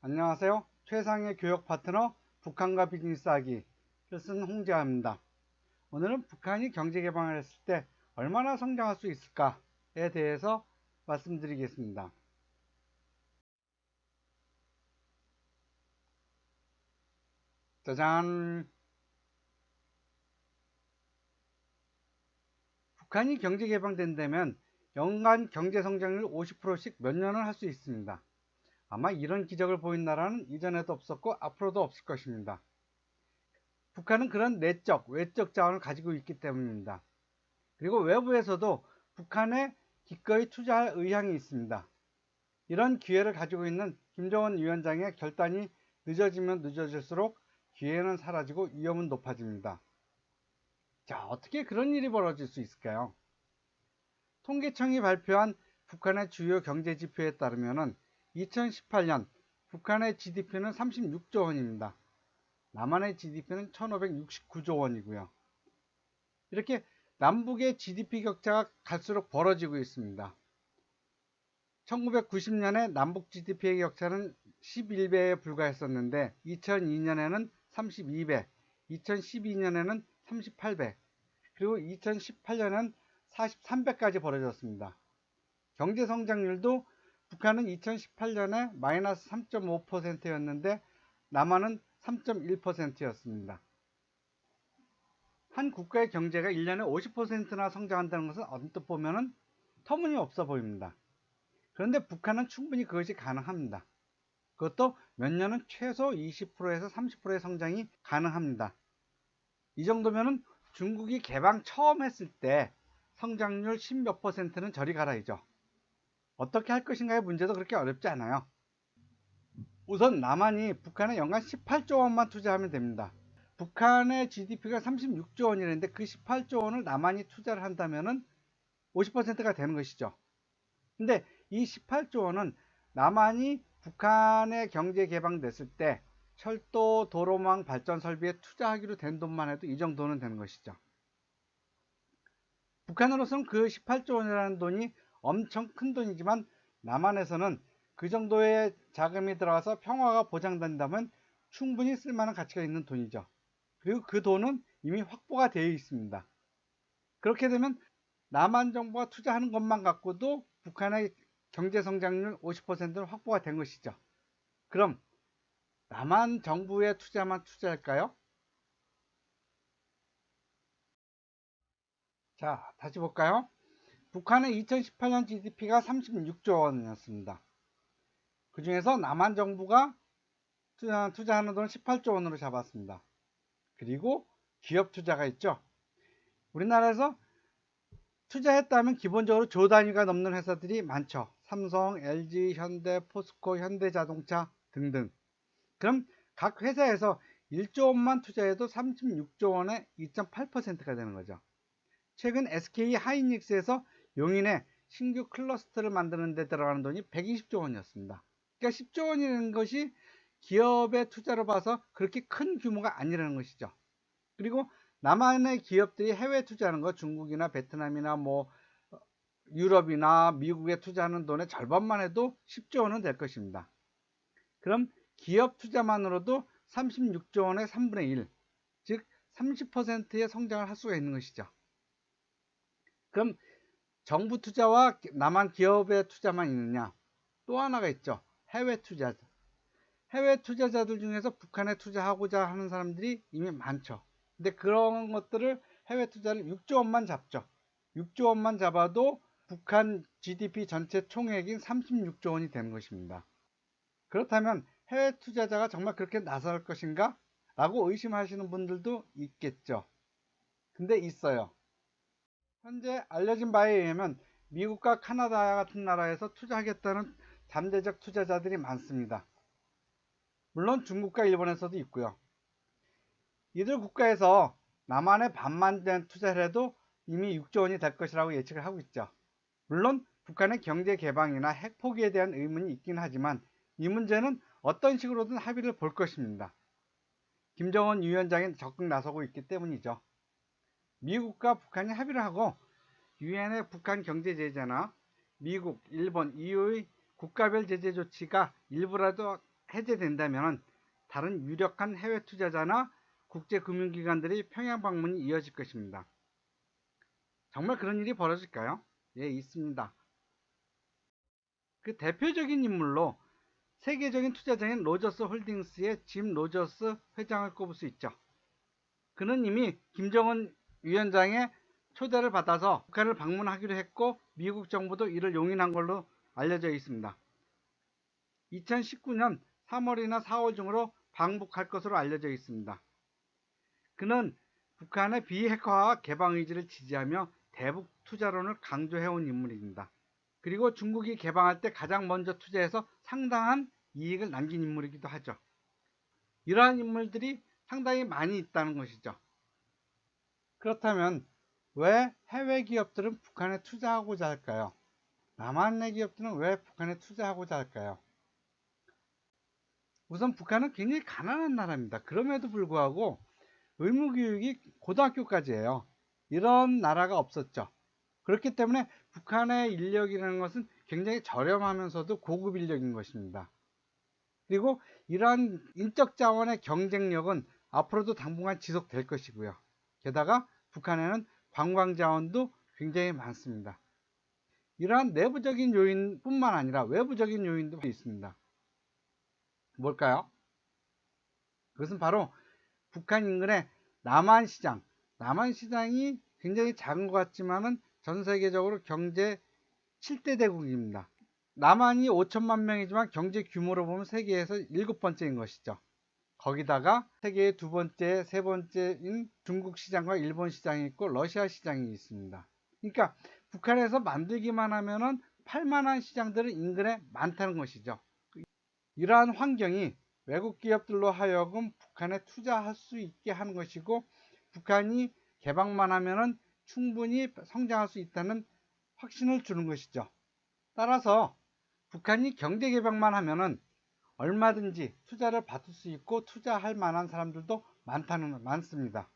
안녕하세요. 최상의 교육 파트너 북한과 비즈니스하기를 쓴 홍재환입니다. 오늘은 북한이 경제 개방을 했을 때 얼마나 성장할 수 있을까에 대해서 말씀드리겠습니다. 짜잔! 북한이 경제 개방된다면 연간 경제 성장률 50%씩 몇 년을 할 수 있습니다. 아마 이런 기적을 보인 나라는 이전에도 없었고 앞으로도 없을 것입니다. 북한은 그런 내적, 외적 자원을 가지고 있기 때문입니다. 그리고 외부에서도 북한에 기꺼이 투자할 의향이 있습니다. 이런 기회를 가지고 있는 김정은 위원장의 결단이 늦어지면 늦어질수록 기회는 사라지고 위험은 높아집니다. 자, 어떻게 그런 일이 벌어질 수 있을까요? 통계청이 발표한 북한의 주요 경제 지표에 따르면 2018년 북한의 GDP는 36조 원입니다. 남한의 GDP는 1569조 원이고요. 이렇게 남북의 GDP 격차가 갈수록 벌어지고 있습니다. 1990년에 남북 GDP의 격차는 11배에 불과했었는데 2002년에는 32배, 2012년에는 38배, 그리고 2018년에는 43배까지 벌어졌습니다. 경제 성장률도 북한은 2018년에 마이너스 3.5%였는데 남한은 3.1%였습니다. 한 국가의 경제가 1년에 50%나 성장한다는 것은 언뜻 보면 터무니없어 보입니다. 그런데 북한은 충분히 그것이 가능합니다. 그것도 몇 년은 최소 20%에서 30%의 성장이 가능합니다. 이 정도면 중국이 개방 처음 했을 때 성장률 10몇 %는 저리 가라이죠. 어떻게 할 것인가의 문제도 그렇게 어렵지 않아요. 우선 남한이 북한에 연간 18조 원만 투자하면 됩니다. 북한의 GDP가 36조 원이라는데 그 18조 원을 남한이 투자를 한다면 50%가 되는 것이죠. 근데 이 18조 원은 남한이 북한의 경제 개방됐을 때 철도, 도로망 발전 설비에 투자하기로 된 돈만 해도 이 정도는 되는 것이죠. 북한으로서는 그 18조 원이라는 돈이 엄청 큰 돈이지만 남한에서는 그 정도의 자금이 들어가서 평화가 보장된다면 충분히 쓸만한 가치가 있는 돈이죠. 그리고 그 돈은 이미 확보가 되어 있습니다. 그렇게 되면 남한 정부가 투자하는 것만 갖고도 북한의 경제 성장률 50%는 확보가 된 것이죠. 그럼 남한 정부의 투자만 투자할까요? 자, 다시 볼까요? 북한의 2018년 GDP가 36조 원이었습니다. 그 중에서 남한 정부가 투자하는 돈은 18조 원으로 잡았습니다. 그리고 기업 투자가 있죠. 우리나라에서 투자했다면 기본적으로 조 단위가 넘는 회사들이 많죠. 삼성, LG, 현대, 포스코, 현대자동차 등등. 그럼 각 회사에서 1조 원만 투자해도 36조 원의 2.8%가 되는 거죠. 최근 SK 하이닉스에서 용인에 신규 클러스터를 만드는 데 들어가는 돈이 120조 원이었습니다. 그러니까 10조 원이라는 것이 기업의 투자로 봐서 그렇게 큰 규모가 아니라는 것이죠. 그리고 남한의 기업들이 해외 투자하는 거 중국이나 베트남이나 뭐 유럽이나 미국에 투자하는 돈의 절반만 해도 10조 원은 될 것입니다. 그럼 기업 투자만으로도 36조 원의 3분의 1, 즉 30%의 성장을 할 수가 있는 것이죠. 그럼 정부 투자와 남한 기업의 투자만 있느냐? 또 하나가 있죠. 해외 투자. 해외 투자자들 중에서 북한에 투자하고자 하는 사람들이 이미 많죠. 근데 그런 것들을 해외 투자를 6조 원만 잡죠. 6조 원만 잡아도 북한 GDP 전체 총액인 36조 원이 되는 것입니다. 그렇다면 해외 투자자가 정말 그렇게 나설 것인가? 라고 의심하시는 분들도 있겠죠. 근데 있어요. 현재 알려진 바에 의하면 미국과 카나다 같은 나라에서 투자하겠다는 잠재적 투자자들이 많습니다. 물론 중국과 일본에서도 있고요. 이들 국가에서 남한의 반만 된 투자를 해도 이미 6조 원이 될 것이라고 예측을 하고 있죠. 물론 북한의 경제 개방이나 핵 포기에 대한 의문이 있긴 하지만 이 문제는 어떤 식으로든 합의를 볼 것입니다. 김정은 위원장이 적극 나서고 있기 때문이죠. 미국과 북한이 합의를 하고 유엔의 북한 경제 제재나 미국, 일본, EU의 국가별 제재 조치가 일부라도 해제된다면 다른 유력한 해외 투자자나 국제금융기관들이 평양 방문이 이어질 것입니다. 정말 그런 일이 벌어질까요? 예, 있습니다. 그 대표적인 인물로 세계적인 투자자인 로저스 홀딩스의 짐 로저스 회장을 꼽을 수 있죠. 그는 이미 김정은 위원장의 초대를 받아서 북한을 방문하기로 했고 미국 정부도 이를 용인한 걸로 알려져 있습니다. 2019년 3월이나 4월 중으로 방북할 것으로 알려져 있습니다. 그는 북한의 비핵화와 개방 의지를 지지하며 대북 투자론을 강조해온 인물입니다. 그리고 중국이 개방할 때 가장 먼저 투자해서 상당한 이익을 남긴 인물이기도 하죠. 이러한 인물들이 상당히 많이 있다는 것이죠. 그렇다면 왜 해외 기업들은 북한에 투자하고자 할까요? 남한의 기업들은 왜 북한에 투자하고자 할까요? 우선 북한은 굉장히 가난한 나라입니다. 그럼에도 불구하고 의무교육이 고등학교까지예요. 이런 나라가 없었죠. 그렇기 때문에 북한의 인력이라는 것은 굉장히 저렴하면서도 고급 인력인 것입니다. 그리고 이러한 인적 자원의 경쟁력은 앞으로도 당분간 지속될 것이고요. 게다가 북한에는 관광 자원도 굉장히 많습니다. 이러한 내부적인 요인뿐만 아니라 외부적인 요인도 있습니다. 뭘까요? 그것은 바로 북한 인근의 남한시장이 굉장히 작은 것 같지만은 전 세계적으로 경제 7대 대국입니다. 남한이 5천만 명이지만 경제 규모로 보면 세계에서 7번째인 것이죠. 거기다가 세계의 두 번째, 세 번째인 중국 시장과 일본 시장이 있고 러시아 시장이 있습니다. 그러니까 북한에서 만들기만 하면은 팔만한 시장들은 인근에 많다는 것이죠. 이러한 환경이 외국 기업들로 하여금 북한에 투자할 수 있게 하는 것이고 북한이 개방만 하면은 충분히 성장할 수 있다는 확신을 주는 것이죠. 따라서 북한이 경제 개방만 하면은 얼마든지 투자를 받을 수 있고 투자할 만한 사람들도 많습니다.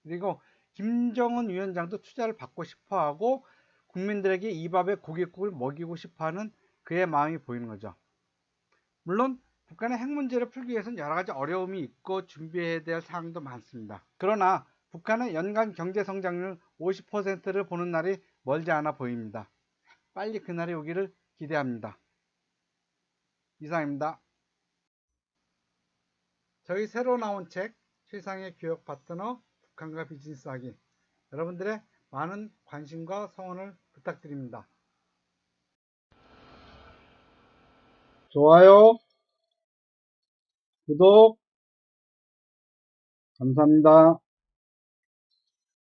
그리고 김정은 위원장도 투자를 받고 싶어 하고 국민들에게 이 밥에 고깃국을 먹이고 싶어 하는 그의 마음이 보이는 거죠. 물론 북한의 핵 문제를 풀기 위해서는 여러 가지 어려움이 있고 준비해야 될 사항도 많습니다. 그러나 북한의 연간 경제 성장률 50%를 보는 날이 멀지 않아 보입니다. 빨리 그날이 오기를 기대합니다. 이상입니다. 저희 새로 나온 책 최상의 교역 파트너 북한과 비즈니스하기, 여러분들의 많은 관심과 성원을 부탁드립니다. 좋아요, 구독 감사합니다.